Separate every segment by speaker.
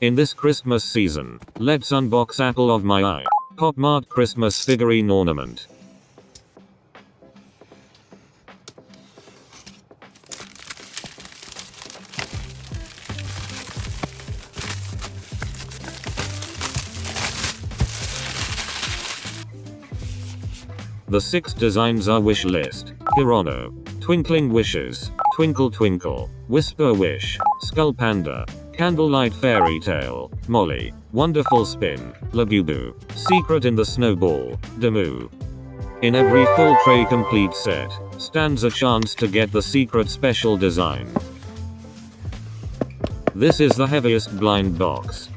Speaker 1: In this Christmas season, let's unbox apple of my eye. Pop Mart Christmas figurine ornament. The 6 designs are wish list. Hirono Twinkling Wishes, Twinkle Twinkle, Whisper Wish, Skull Panda, Candlelight Fairytale, Molly, Wonderful Spin, Labubu, Secret in the Snowball, Dimoo. In every full tray complete set, stands a chance to get the secret special design. This is the heaviest blind box.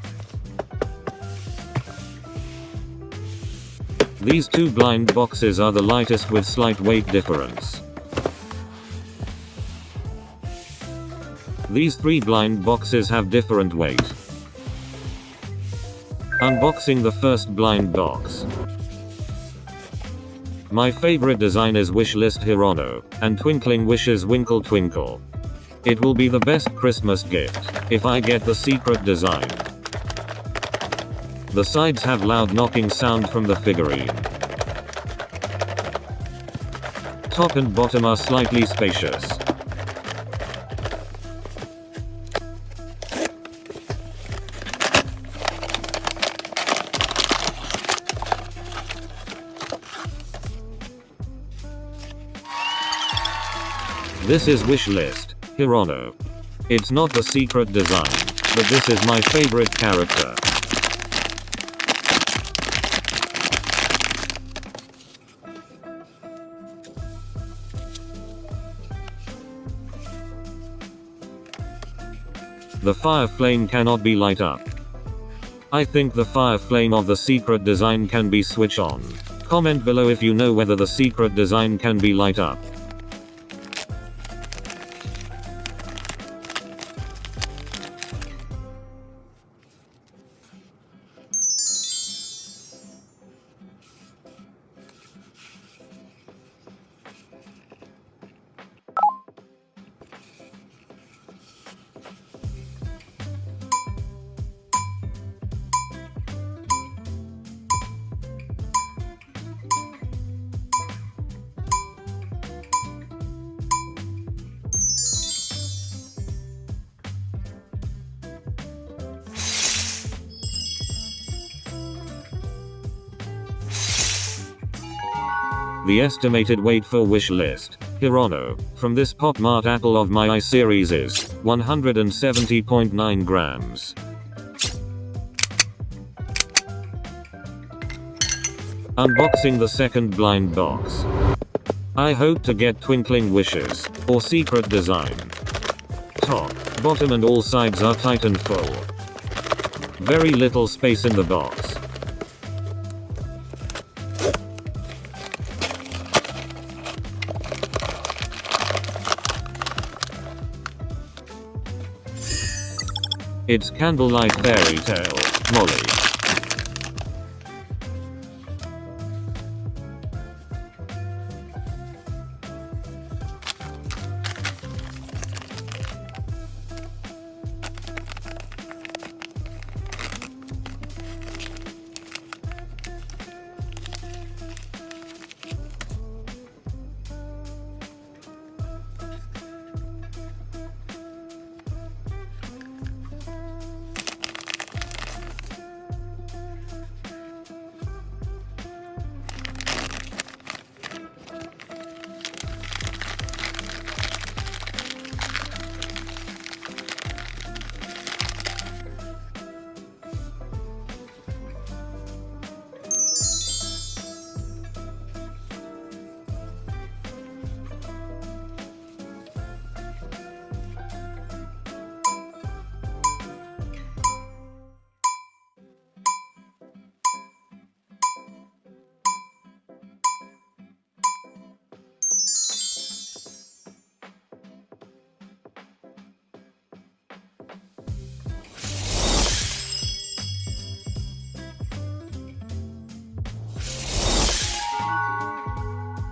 Speaker 1: These 2 blind boxes are the lightest with slight weight difference. These 3 blind boxes have different weight. Unboxing the first blind box. My favorite design is Wishlist Hirono, and Twinkling Wishes Twinkle Twinkle. It will be the best Christmas gift, if I get the secret design. The sides have loud knocking sound from the figurine. Top and bottom are slightly spacious. This is Wishlist Hirono. It's not the secret design, but this is my favorite character. The fire flame cannot be light up. I think the fire flame of the secret design can be switch on. Comment below if you know whether the secret design can be light up. The estimated weight for wish list Hirono from this Pop Mart apple of my eye series is 170.9 grams. Unboxing the second blind box. I hope to get Twinkling Wishes or secret design. Top, bottom and all sides are tight and full. Very little space in the box. It's Candlelight Fairytale, Molly.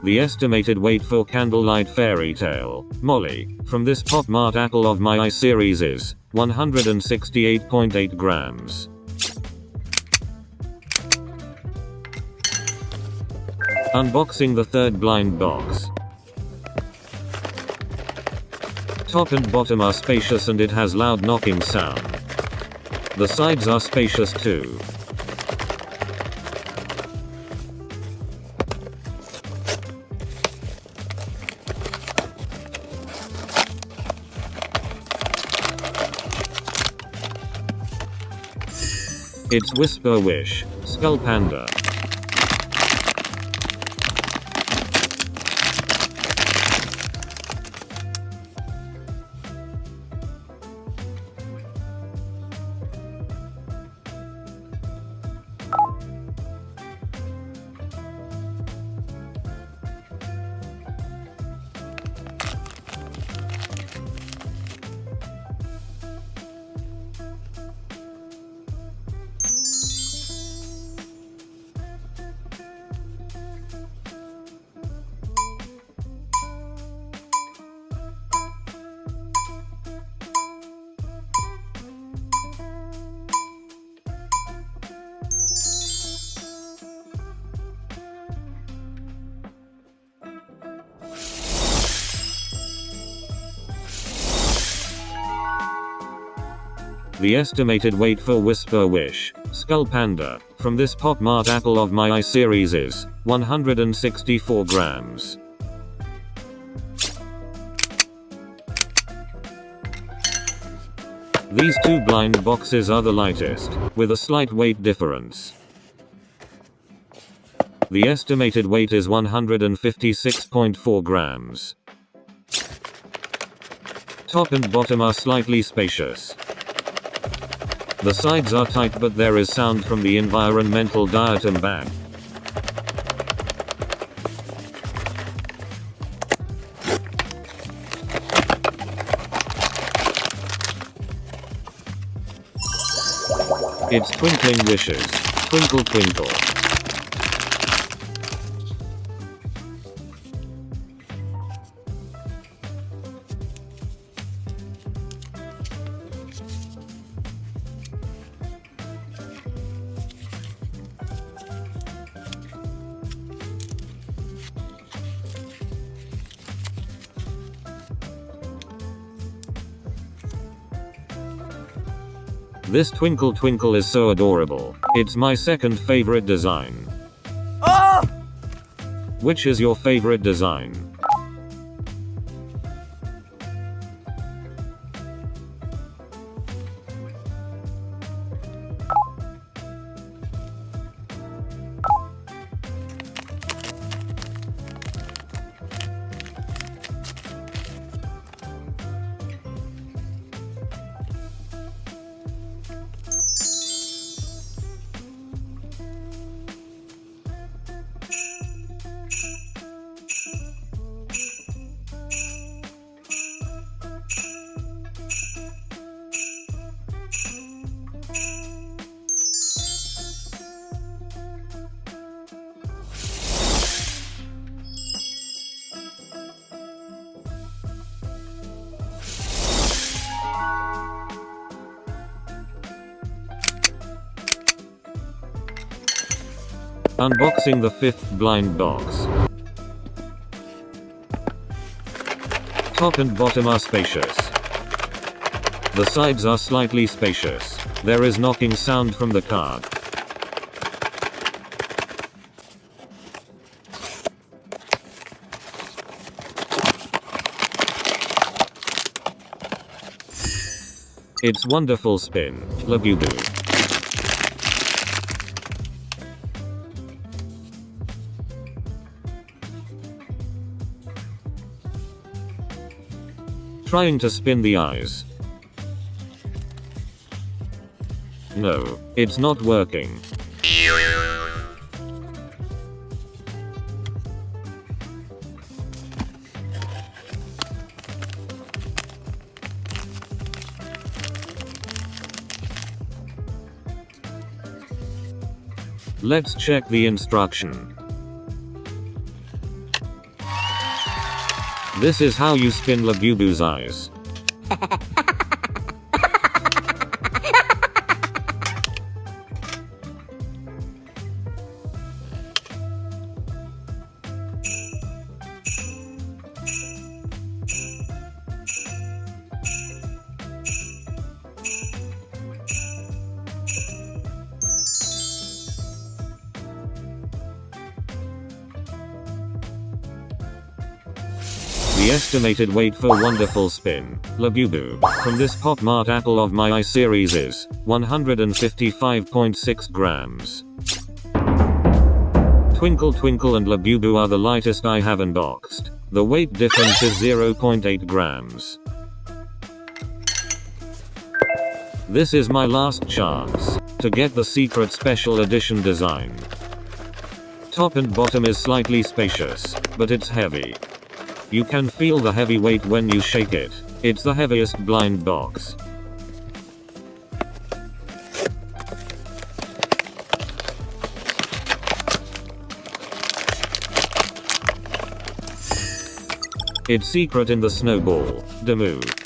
Speaker 1: The estimated weight for Candlelight Fairytale, Molly, from this Pop Mart Apple of My Eye series is 168.8 grams. Unboxing the third blind box. Top and bottom are spacious and it has loud knocking sound. The sides are spacious too. It's Whisper Wish, Skull Panda. The estimated weight for Whisper Wish, Skull Panda, from this Pop Mart Apple of My Eye series is 164 grams. These two blind boxes are the lightest, with a slight weight difference. The estimated weight is 156.4 grams. Top and bottom are slightly spacious. The sides are tight but there is sound from the environmental diatom bag. It's Twinkling Wishes, Twinkle Twinkle. This Twinkle Twinkle is so adorable. It's my second favorite design. Which is your favorite design? Unboxing the fifth blind box. Top and bottom are spacious. The sides are slightly spacious. There is knocking sound from the card. It's Wonderful Spin, Labubu. Trying to spin the eyes. No, it's not working. Let's check the instruction. This is how you spin Labubu's eyes. The estimated weight for wonderful spin, Labubu, from this Pop Mart apple of my eye series is 155.6 grams. Twinkle Twinkle and Labubu are the lightest I have unboxed. The weight difference is 0.8 grams. This is my last chance to get the secret special edition design. Top and bottom is slightly spacious, but it's heavy. You can feel the heavy weight when you shake it. It's the heaviest blind box. It's secret in the snowball, Dimoo.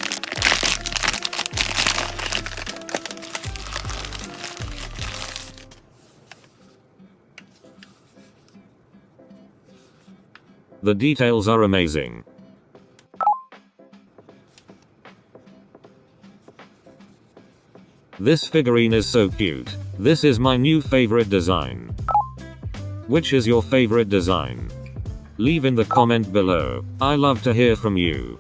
Speaker 1: The details are amazing. This figurine is so cute. This is my new favorite design. Which is your favorite design? Leave in the comment below. I love to hear from you.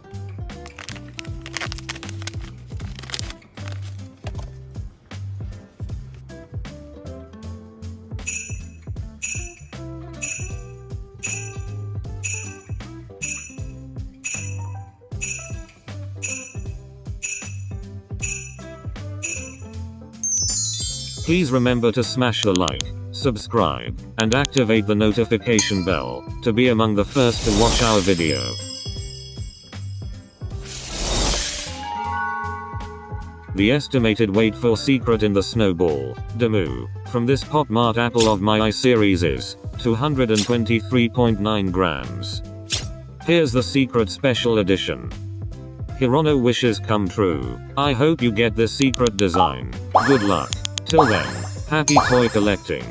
Speaker 1: Please remember to smash the like, subscribe, and activate the notification bell to be among the first to watch our video. The estimated weight for secret in the snowball, Dimoo, from this Pop Mart apple of my eye series is 223.9 grams. Here's the secret special edition. Hirono wishes come true. I hope you get this secret design. Good luck. Till then, happy toy collecting.